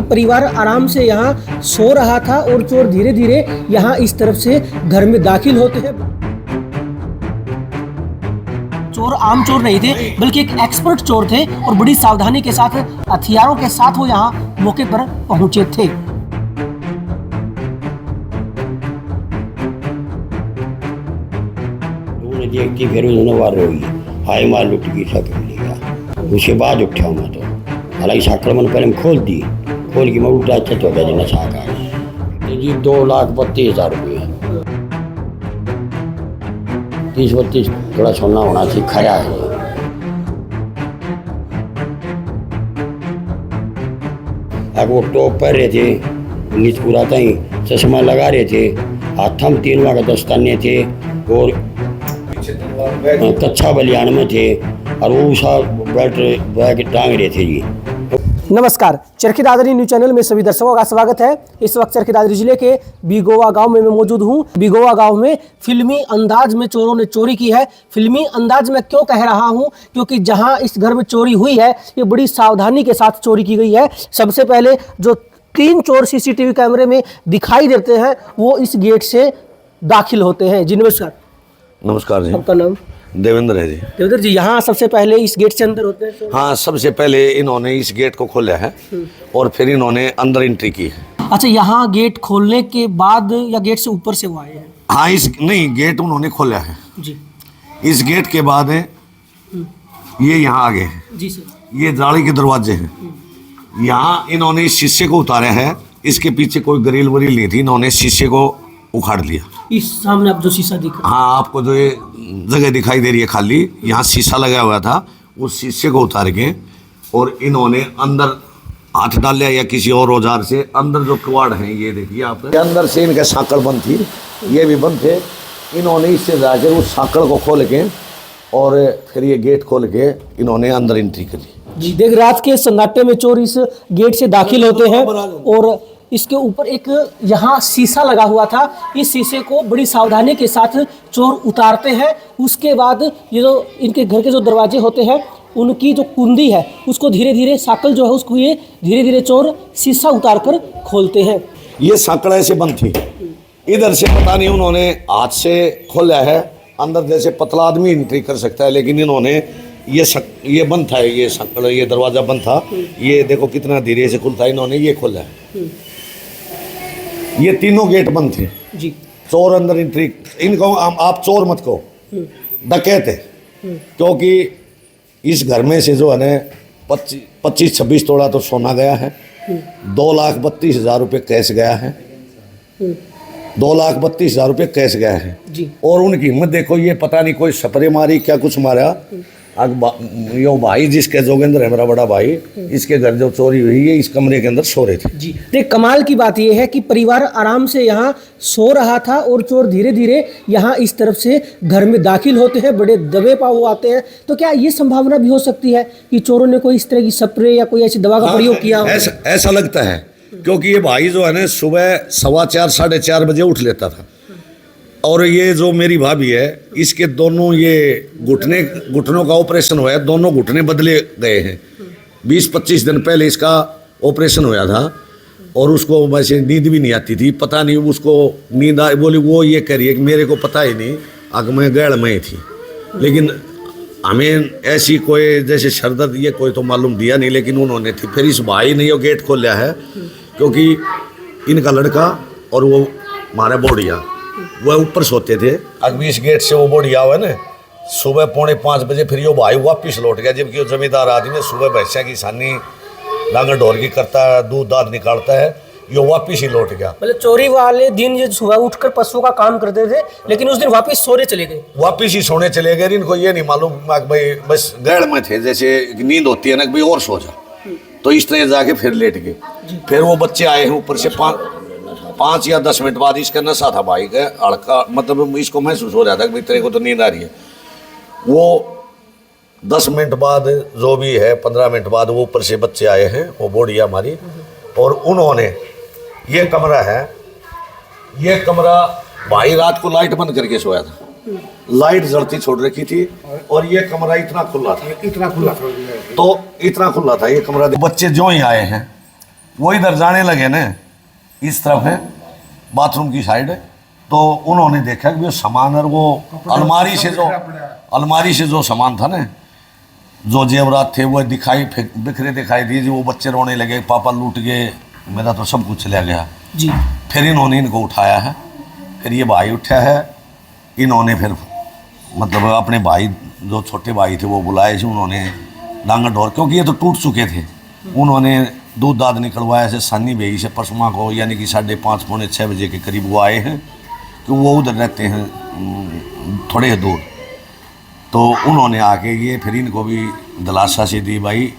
परिवार आराम से यहाँ सो रहा था और चोर धीरे धीरे यहाँ इस तरफ से घर में दाखिल होते हैं। चोर आम चोर नहीं थे बल्कि एक एक्सपर्ट चोर थे और बड़ी सावधानी के साथ हथियारों के साथ वो यहाँ मौके पर पहुंचे थे। देखती फिर उन्होंने वार होगी हाई मार लुट की साइकिल ले गया। उसके बाद उठा मैं तो हालांकि साइकिल मैंने पहले खोल दी, खोल की मैं उल्टा अच्छा हो गया नशा का जी 2,32,000 रुपये 30-32 थोड़ा सोना होना चाहिए खरा है। अब वो टॉप पहन रहे थे, नीच पूरा तई चश्मा लगा रहे थे, हाथ में 3 का दस्ताने थे और कच्चा बलियान में थे और वो उषा बैग टांग रहे थे जी। नमस्कार, चरखी दादरी न्यूज चैनल में सभी दर्शकों का स्वागत है। इस वक्त चरखी दादरी जिले के बिगोवा गांव में मैं मौजूद हूं। बिगोवा गांव में फिल्मी अंदाज में चोरों ने चोरी की है। फिल्मी अंदाज में क्यों कह रहा हूं, क्योंकि जहां इस घर में चोरी हुई है ये बड़ी सावधानी के साथ चोरी की गई है। सबसे पहले जो 3 चोर सीसीटीवी कैमरे में दिखाई देते हैं वो इस गेट से दाखिल होते हैं। जी नमस्कार। नमस्कार जी। आपका नाम? देवेंद्र है जी। देवेंद्र जी, यहाँ सबसे पहले इस गेट से अंदर होते हैं? हाँ, सबसे पहले इन्होंने इस गेट को खोला है और फिर इन्होंने अंदर एंट्री की है। अच्छा, यहाँ गेट खोलने के बाद या गेट से ऊपर से वो आए हैं? हाँ, नहीं, गेट उन्होंने खोला है जी। इस गेट के बाद ये यहाँ आ गए हैं जी सर। ये जाली के दरवाजे हैं। यहाँ इन्होंने इस शीशे को उतारा है, इसके पीछे कोई ग्रिल वरील नहीं थी, इन्होंने शीशे को उखाड़ लिया। इस सामने आप जो शीशा दिख रहा है? हाँ, आपको जो ये जगह दिखाई दे रही है खाली, यहाँ शीशा लगा हुआ था, उस शीशे को उतार के और इन्होंने अंदर हाथ डाल लिया या किसी और औजार से। अंदर जो किवाड़ हैं ये देखिए आप, अंदर से इनके साकड़ बंद थी, ये भी बंद थे। इन्होंने इससे जाकर उस साकड़ को खोल के और फिर ये गेट खोल के इन्होंने अंदर एंट्री करी। जी, देख रात के सन्नाटे में चोर इस गेट से दाखिल होते हैं और इसके ऊपर एक यहाँ शीशा लगा हुआ था। इस शीशे को बड़ी सावधानी के साथ चोर उतारते हैं। उसके बाद ये जो इनके घर के जो दरवाजे होते हैं उनकी जो कुंडी है उसको धीरे धीरे साकल जो है उसको ये धीरे धीरे चोर शीशा उतार कर खोलते हैं। ये साकड़ ऐसे बंद थी, इधर से पता नहीं उन्होंने हाथ से खोला है। अंदर जैसे पतला आदमी एंट्री कर सकता है, लेकिन इन्होंने ये बंद था, ये साकड़, ये दरवाजा बंद था। ये देखो कितना धीरे से खुलता है, इन्होंने ये खोला है। ये तीनों गेट बंद थे जी। चोर अंदर एंट्री, इनको आप चोर मत कहो, डकैत है। क्योंकि इस घर में से जो है ना 25-26 तोला तो सोना गया है, 2,32,000 रुपये कैश गया है, 2,32,000 रुपये कैश गया है जी। और उनकी हिम्मत देखो, ये पता नहीं कोई स्प्रे मारी क्या कुछ मारा। यो भाई जिसके जोगेंद्र है मेरा बड़ा भाई, इसके घर जो चोरी हुई है इस कमरे के अंदर सो रहे थे जी। देख, कमाल की बात यह है कि परिवार आराम से यहाँ सो रहा था और चोर धीरे धीरे यहाँ इस तरफ से घर में दाखिल होते हैं, बड़े दबे पाव आते हैं। तो क्या ये संभावना भी हो सकती है कि चोरों ने कोई इस तरह की स्प्रे या कोई ऐसी दवा का प्रयोग किया हो? ऐसा लगता है, क्योंकि ये भाई जो है ना सुबह 4:15 साढ़े 4 बजे उठ लेता था। और ये जो मेरी भाभी है इसके दोनों ये घुटनों का ऑपरेशन हुआ है, दोनों घुटने बदले गए हैं। 20-25 दिन पहले इसका ऑपरेशन हुआ था और उसको वैसे नींद भी नहीं आती थी। पता नहीं उसको नींद आई, बोली वो ये कह रही है कि मेरे को पता ही नहीं, आग में गैड़ में थी। लेकिन हमें ऐसी कोई जैसे शरदत ये कोई तो मालूम दिया नहीं, लेकिन उन्होंने थी। फिर इस भाई ने ये गेट खोला है, क्योंकि इनका लड़का और वो हमारे बोड़िया वह ऊपर सोते थे। अभी इस गेट से वो बोड़िया हुआ ना सुबह 4:45 बजे फिर यो भाई वापिस लौट गया, जबकि वो जमींदार आदमी सुबह भैंसा की सानी डांगर ढोर की करता है, दूध दाद निकालता है, यो वापिस ही लौट गया। मतलब चोरी वाले दिन ये सुबह उठकर पशुओं का काम करते थे, लेकिन उस दिन वापिस सोने चले गए। वापिस ही सोने चले गए। इनको ये नहीं मालूम भाई बस गैड़ में थे, जैसे नींद होती है ना भाई और सो जा, तो इस तरह जाके फिर लेट गए। फिर वो बच्चे आए हैं ऊपर से 5 या 10 मिनट बाद इसका नशा था भाई का हल्का, मतलब इसको महसूस हो रहा था कि तेरे को तो नींद आ रही है। वो 10 मिनट बाद जो भी है 15 मिनट बाद वो ऊपर से बच्चे आए हैं, वो बोड़िया हमारी, और उन्होंने ये कमरा है, ये कमरा भाई रात को लाइट बंद करके सोया था, लाइट जलती छोड़ रखी थी और ये कमरा इतना खुला था, तो इतना खुला था ये कमरा। बच्चे जो ही आए हैं वो इधर जाने लगे ना, इस तरफ है बाथरूम की साइड, तो उन्होंने देखा कि वो सामान और वो अलमारी से जो सामान था ना, जो जेवरात थे वो बिखरे दिखाई दिए। वो बच्चे रोने लगे, पापा लूट गए, मेरा तो सब कुछ चला गया जी। फिर इन्होंने इनको उठाया है, फिर ये भाई उठा है, इन्होंने फिर मतलब अपने भाई जो छोटे भाई थे वो बुलाए थे, उन्होंने डांगा ढोर, क्योंकि ये तो टूट चुके थे, उन्होंने दूध दाद निकलवाया से सानी बेई से पसमा को, यानी कि 5:30 पौने 6 बजे के करीब वो आए हैं, कि वो उधर रहते हैं थोड़े दूर। तो उन्होंने आके ये फिर इनको भी दिलासा से दी, भाई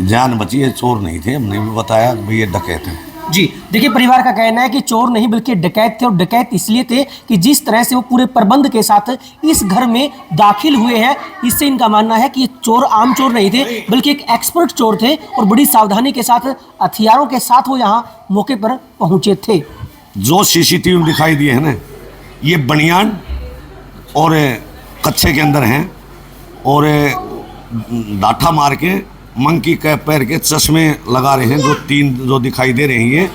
जान बची है, चोर नहीं थे, हमने भी बताया भाई ये डकैत है। जी देखिए, परिवार का कहना है कि चोर नहीं बल्कि डकैत थे, और डकैत इसलिए थे कि जिस तरह से वो पूरे प्रबंध के साथ इस घर में दाखिल हुए हैं, इससे इनका मानना है कि ये चोर आम चोर नहीं थे बल्कि एक एक्सपर्ट चोर थे, और बड़ी सावधानी के साथ हथियारों के साथ वो यहाँ मौके पर पहुंचे थे। जो सीसीटीवी दिखाई दिए हैं ना, ये बनियान और कच्छे के अंदर हैं, और डाठा मार के मंकी कैप पैर के चश्मे लगा रहे हैं, जो 3 जो दिखाई दे रही हैं,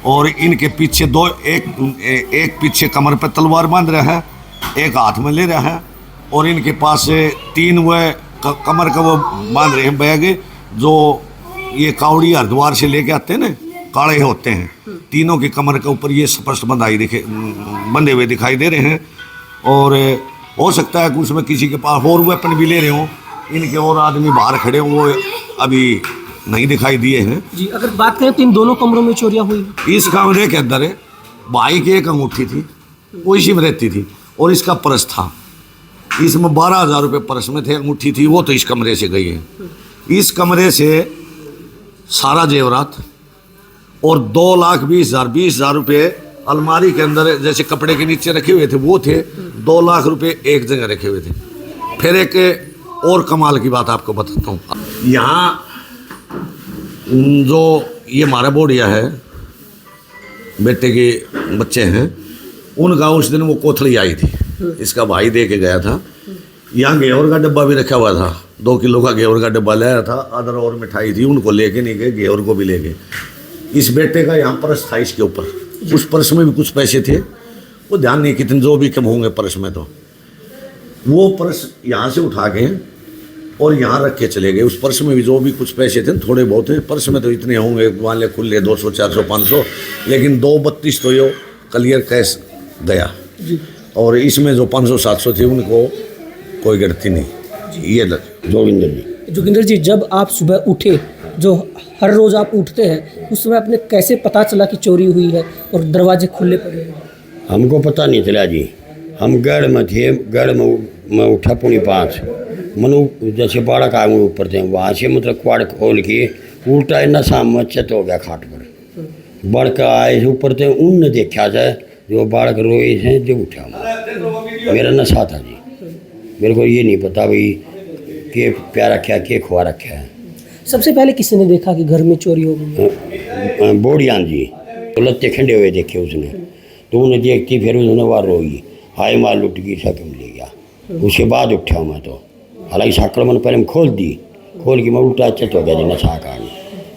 और इनके पीछे एक पीछे कमर पे तलवार बांध रहा है, एक हाथ में ले रहा है, और इनके पास 3 वह कमर का वो बांध रहे हैं बैग, जो ये कावड़ी हरिद्वार से लेके आते हैं ना, काले होते हैं, तीनों की कमर के ऊपर ये स्पष्ट बंधे हुए दिखाई दे रहे हैं। और हो सकता है कि उसमें किसी के पास और वेपन भी ले रहे हों, इनके और आदमी बाहर खड़े हों, वो अभी नहीं दिखाई दिए हैं। जी अगर बात करें तो इन दोनों कमरों में चोरियां हुई। इस कमरे के अंदर भाई की एक अंगूठी थी, वो इसी में रहती थी, और इसका पर्स था, इसमें 12,000 रुपये पर्स में थे, अंगूठी थी, वो तो इस कमरे से गई है। इस कमरे से सारा जेवरात और 2,20,000 रुपये अलमारी के अंदर जैसे कपड़े के नीचे रखे हुए थे वो थे, 2 लाख रुपये एक जगह रखे हुए थे। फिर एक और कमाल की बात आपको बताता हूँ, यहाँ जो ये हमारा बोडिया है, बेटे के बच्चे हैं, उनका उस दिन वो कोथली आई थी, इसका भाई दे के गया था। यहाँ घेवर का डब्बा भी रखा हुआ था, 2 किलो का घेवर का डब्बा लाया था, अदर और मिठाई थी, उनको लेके नहीं गए, घेवर को भी ले गए। इस बेटे का यहाँ पर्स था, इसके ऊपर, उस पर्स में भी कुछ पैसे थे, वो ध्यान नहीं कितने जो भी कम होंगे पर्स में, तो वो पर्स यहाँ से उठा के और यहाँ रख के चले गए। उस पर्स में भी जो भी कुछ पैसे थे, थोड़े बहुत थे, पर्स में तो इतने होंगे मान ले खुले 200, 400, 500, लेकिन 232 तो ये क्लियर कैश गया, और इसमें जो 500, 700 थे उनको कोई गिनती नहीं। ये जोगिंदर जी, जब आप सुबह उठे, जो हर रोज़ आप उठते हैं, उस समय आपने कैसे पता चला कि चोरी हुई है और दरवाजे खुले पड़े हैं? हमको पता नहीं चला जी, हम गढ़ में थे, गढ़ में उठा 5:45, मनु जैसे बाड़क आगे ऊपर थे, वहाँ से मतलब क्वाड़ खोल के उल्टा नशा में चत हो गया खाट पर, बड़का आए ऊपर थे, उनने देखा जाए जो बाड़क रोए हैं, जो उठा मेरा नशा था जी, मेरे को ये नहीं पता भाई के प्यारा क्या के खुआ रखा है। सबसे पहले किसी ने देखा कि घर में चोरी हो गई? बोडियान जी, तो लत्ते खंडे हुए देखे उसने, तो उन्हें देखती, फिर उन्होंने वार रोई, हाय माल लुट गई, सकम ले गया। उसके बाद उठा मैं तो, हालांकि साकड़ मैंने पहले खोल दी, खोल के मैं उल्टा चत हो गया जी नशा का।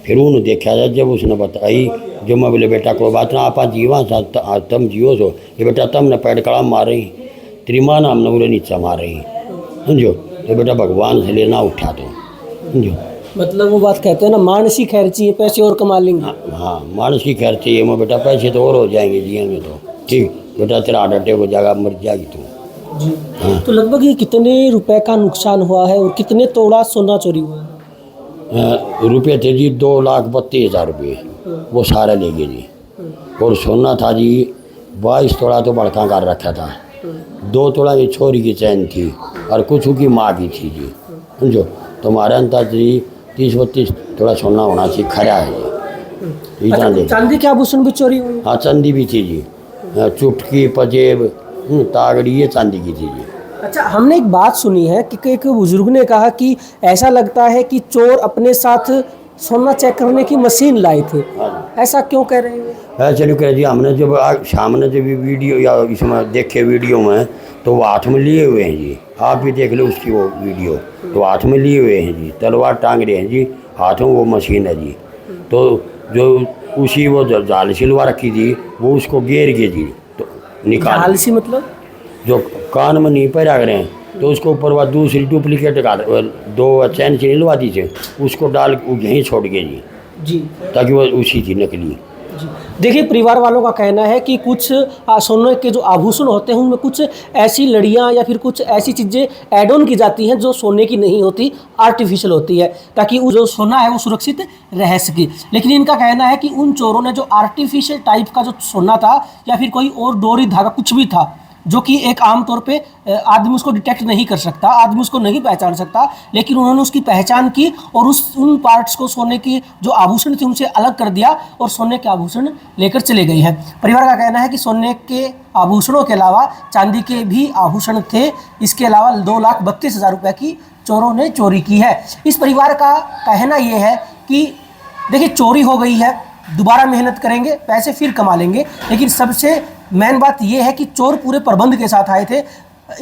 फिर उन्होंने देखा जाए, जब उसने बताई, जो मैं बोले बेटा कोई बात ना, आप जीवा तम जियो सो, ये बेटा तम ने पैड कड़ा मार रही, त्रिमान हमने बोले नीचा मार रही, समझो, तो बेटा भगवान से लेना उठा, तो समझो, मतलब वो बात कहते हैं ना, मानसी खैर चाहिए, पैसे और कमा लेंगे। हाँ मानस की खैर चाहिए, मैं बेटा पैसे तो और हो जाएंगे, जिएंगे तो ठीक, बेटा तेरा अड्डे हो जाएगा, मर जाएगी तू जी। हाँ। तो लगभग ये कितने रुपए का नुकसान हुआ है और कितने तोड़ा सोना चोरी हुआ है? रुपये थे जी 2,32,000 रुपये, वो सारे ले गए जी, और सोना था जी 22 तोड़ा तो बड़का कर रखा था, 2 तोड़ा की छोरी की चैन थी, और कुछ की माँ की थी जी, समझो, तो हमारे अंदाज जी 30-32 थोड़ा सोना होना चाहिए, खड़ा है जी। अच्छा, चांदी के आभूषण भी चोरी हुई? हाँ चांदी भी थी जी, चुटकी पजेब तागड़ी ये चांदी की थी जी। अच्छा, हमने एक बात सुनी है कि एक बुजुर्ग ने कहा कि ऐसा लगता है कि चोर अपने साथ सोना चेक करने की मशीन लाए थे, ऐसा क्यों कह रहे हैं? चलो कह जी, हमने जब सामने जब वीडियो या इसमें देखे वीडियो में, तो वो हाथ में लिए हुए हैं जी, आप भी देख लो उसकी वो वीडियो, तो हाथ में लिए हुए हैं जी, तलवार टांग रहे हैं जी, हाथों वो मशीन है जी, तो जो उसी वो जाल सिलवा रखी थी वो उसको घेर के जी तो निकाल झालसी मतलब जो कान में नहीं पैरा रहे हैं तो उसको ऊपर वह दूसरी डुप्लीकेट का 2 चैन से निलवा दी थी उसको डाल यहीं छोड़ के जी ताकि वो उसी थी नकली। जी देखिए, परिवार वालों का कहना है कि कुछ सोने के जो आभूषण होते हैं उनमें कुछ ऐसी लड़ियां या फिर कुछ ऐसी चीज़ें ऐड ऑन की जाती हैं जो सोने की नहीं होती, आर्टिफिशियल होती है, ताकि वो जो सोना है वो सुरक्षित रह सके। लेकिन इनका कहना है कि उन चोरों ने जो आर्टिफिशियल टाइप का जो सोना था या फिर कोई और डोरी धागा कुछ भी था जो कि एक आम तौर पे आदमी उसको डिटेक्ट नहीं कर सकता, आदमी उसको नहीं पहचान सकता, लेकिन उन्होंने उसकी पहचान की और उन पार्ट्स को सोने की जो आभूषण थे उनसे अलग कर दिया और सोने के आभूषण लेकर चले गए हैं। परिवार का कहना है कि सोने के आभूषणों के अलावा चांदी के भी आभूषण थे। इसके अलावा 2,32,000 रुपये की चोरों ने चोरी की है। इस परिवार का कहना ये है कि देखिए, चोरी हो गई है, दोबारा मेहनत करेंगे, पैसे फिर कमा लेंगे, लेकिन सबसे मेन बात यह है कि चोर पूरे प्रबंध के साथ आए थे।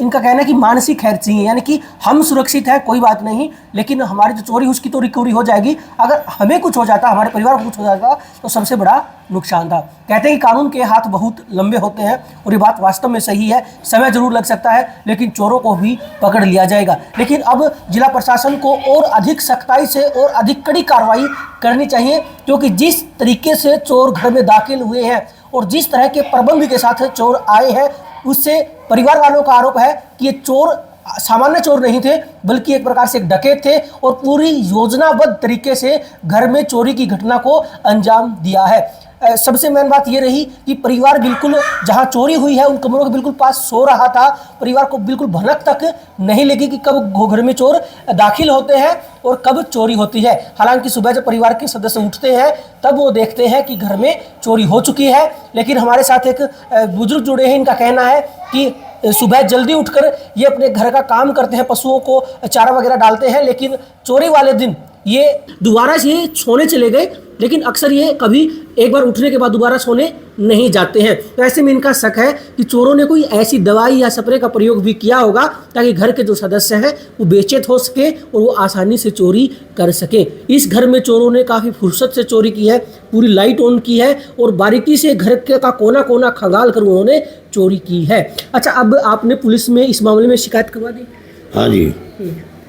इनका कहना है कि मानसिक खैर चाहिए, यानी कि हम सुरक्षित हैं, कोई बात नहीं, लेकिन हमारी जो चोरी उसकी तो रिकवरी हो जाएगी। अगर हमें कुछ हो जाता, हमारे परिवार को कुछ हो जाता तो सबसे बड़ा नुकसान था। कहते हैं कि कानून के हाथ बहुत लंबे होते हैं और ये बात वास्तव में सही है। समय जरूर लग सकता है लेकिन चोरों को भी पकड़ लिया जाएगा। लेकिन अब जिला प्रशासन को और अधिक सख्ताई से और अधिक कड़ी कार्रवाई करनी चाहिए, क्योंकि जिस तरीके से चोर घर में दाखिल हुए हैं और जिस तरह के प्रबंध के साथ चोर आए हैं, उससे परिवार वालों का आरोप है कि ये चोर सामान्य चोर नहीं थे, बल्कि एक प्रकार से एक डकैत थे और पूरी योजनाबद्ध तरीके से घर में चोरी की घटना को अंजाम दिया है। सबसे मेन बात ये रही कि परिवार बिल्कुल जहां चोरी हुई है उन कमरों के बिल्कुल पास सो रहा था। परिवार को बिल्कुल भनक तक नहीं लगी कि कब घर में चोर दाखिल होते हैं और कब चोरी होती है। हालांकि सुबह जब परिवार के सदस्य उठते हैं तब वो देखते हैं कि घर में चोरी हो चुकी है। लेकिन हमारे साथ एक बुजुर्ग जुड़े हैं, इनका कहना है कि सुबह जल्दी उठकर ये अपने घर का काम करते हैं, पशुओं को चारा वगैरह डालते हैं, लेकिन चोरी वाले दिन ये दोबारा से सोने चले गए, लेकिन अक्सर ये कभी एक बार उठने के बाद दोबारा सोने नहीं जाते हैं। तो ऐसे में इनका शक है कि चोरों ने कोई ऐसी दवाई या स्प्रे का प्रयोग भी किया होगा ताकि घर के जो सदस्य हैं वो बेचैन हो सके और वो आसानी से चोरी कर सके। इस घर में चोरों ने काफ़ी फुर्सत से चोरी की है, पूरी लाइट ऑन की है और बारीकी से घर के का कोना कोना खंगाल कर उन्होंने चोरी की है। अच्छा, अब आपने पुलिस में इस मामले में शिकायत करवा दी? हाँ जी,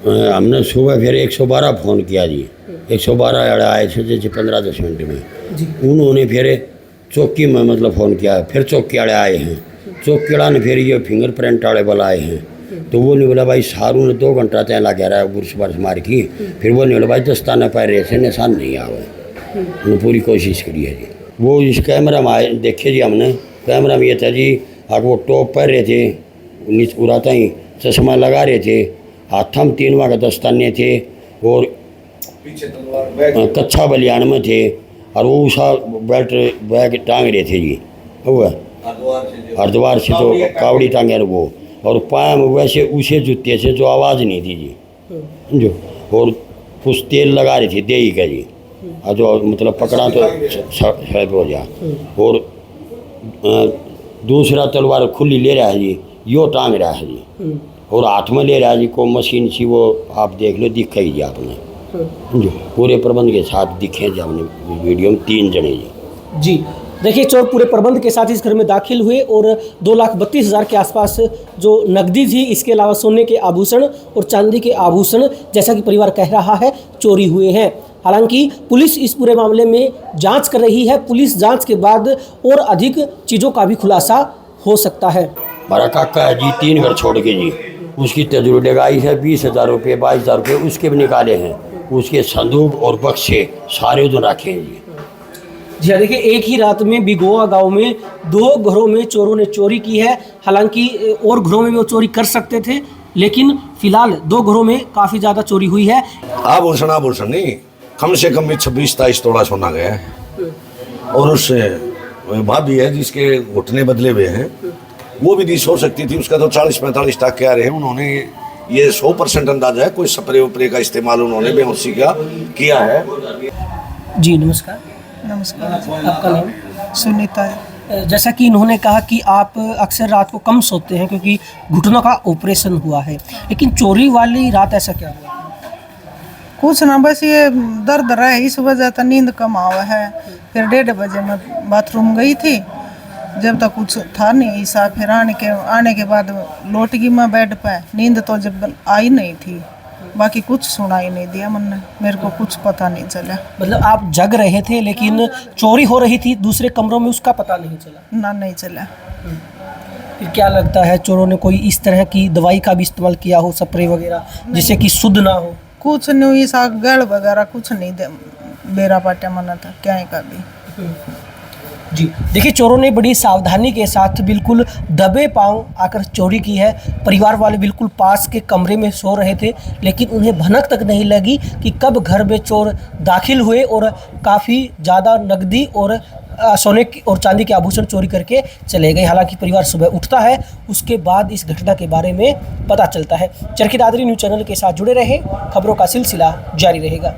हमने सुबह फिर 112 फ़ोन किया जी। 112 आए थे जैसे 15-10 मिनट में। उन्होंने फिर चौकी में मतलब फ़ोन किया, फिर चौकी वाले आए हैं। चौकी वाला ने फिर ये फिंगरप्रिंट वाले वाला आए हैं, तो वो नहीं बोला भाई सारू ने 2 घंटा तय लगा रहा है बुरस बरस मार की। फिर वो नहीं बोला भाई दस्ताना पैर रहे थे, निशान नहीं आवे। उन्होंने पूरी कोशिश करी है जी। वो इस कैमरा में आए देखे जी, हमने कैमरा में ये था जी, आग वो टॉप पहन रहे थे, नीचे उड़ाता ही चश्मा लगा रहे थे, हाथ में 3 वहाँ का दस्ताने थे और कच्छा बलियान में थे और वो उषा बैग टांग रहे थे जी। वो हरिद्वार से तो कावड़ी टांगे वो, और पाया में वैसे उसे जूते से जो आवाज़ नहीं थी जी जो, और कुछ तेल लगा रही थी देही का जी, और जो मतलब पकड़ा तो सड़क हो जा। और दूसरा तलवार खुली ले रहा है जी, यो टांग रहा है जी, और हाथ में ले रहा है जी को मशीन सी, वो आप देख लो दिखा ही जी आपने जो पूरे प्रबंध के साथ दिखे जी आपने वीडियो में 3 जने जी। देखिए, चोर पूरे प्रबंध के साथ इस घर में दाखिल हुए और 2,32,000 के आसपास जो नकदी थी, इसके अलावा सोने के आभूषण और चांदी के आभूषण, जैसा कि परिवार कह रहा है, चोरी हुए हैं। हालांकि पुलिस इस पूरे मामले में जांच कर रही है। पुलिस जांच के बाद और अधिक चीज़ों का भी खुलासा हो सकता है। हमारा काका है जी 3 घर छोड़ के जी, उसकी तजुर्बे लगाई है 20,000 रुपये 22,000 रुपये उसके भी निकाले हैं, उसके संदूक और बक्से सारे उधर रखे हैं जी। जी हाँ, देखिए, एक ही रात में बिगोवा गांव में 2 घरों में चोरों ने चोरी की है। हालांकि और घरों में भी वो चोरी कर सकते थे, लेकिन फिलहाल 2 घरों में काफ़ी ज़्यादा चोरी हुई है। आभूषण नहीं, कम से कम भी 26-27 तोला सोना गया है। और उस भाभी है जिसके घुटने बदले हुए हैं, वो भी डिश हो सकती थी, उसका तो 40-45 टक्के आ रहे हैं। उन्होंने ये 100% अंदाजा है, कोई स्प्रे उपरे का इस्तेमाल उन्होंने बेहोशी का किया है। जी नमस्कार। नमस्कार। आपका नाम? सुनीता है। जैसा कि इन्होंने कहा कि आप अक्सर रात को कम सोते हैं क्योंकि घुटनों का ऑपरेशन हुआ है, लेकिन चोरी वाली रात ऐसा क्या हुआ? कुछ ना बस ये दर्द रहा है, इस वजह से नींद कम आवा है। फिर 1:30 बजे मैं बाथरूम गई थी, जब तक कुछ था नहीं ऐसा। फिर आने के बाद लौट गई मैं बेड पे। नींद तो जब आई नहीं थी, बाकी कुछ सुनाई नहीं दिया मन ने, मेरे को कुछ पता नहीं चला। मतलब आप जग रहे थे लेकिन चोरी हो रही थी दूसरे कमरों में, उसका पता नहीं चला? ना नहीं चला। फिर क्या लगता है चोरों ने कोई इस तरह की दवाई का भी इस्तेमाल किया हो, स्प्रे वगैरह, जिससे कि शुद्ध ना हो? कुछ नहीं, ऐसा गड़ वगैरह कुछ नहीं दे बेरा पाटे मना था क्या ही का भी। जी देखिए, चोरों ने बड़ी सावधानी के साथ बिल्कुल दबे पांव आकर चोरी की है। परिवार वाले बिल्कुल पास के कमरे में सो रहे थे, लेकिन उन्हें भनक तक नहीं लगी कि कब घर में चोर दाखिल हुए और काफ़ी ज़्यादा नकदी और सोने और चांदी के आभूषण चोरी करके चले गए। हालांकि परिवार सुबह उठता है, उसके बाद इस घटना के बारे में पता चलता है। चरखी दादरी न्यूज़ चैनल के साथ जुड़े रहे, खबरों का सिलसिला जारी रहेगा।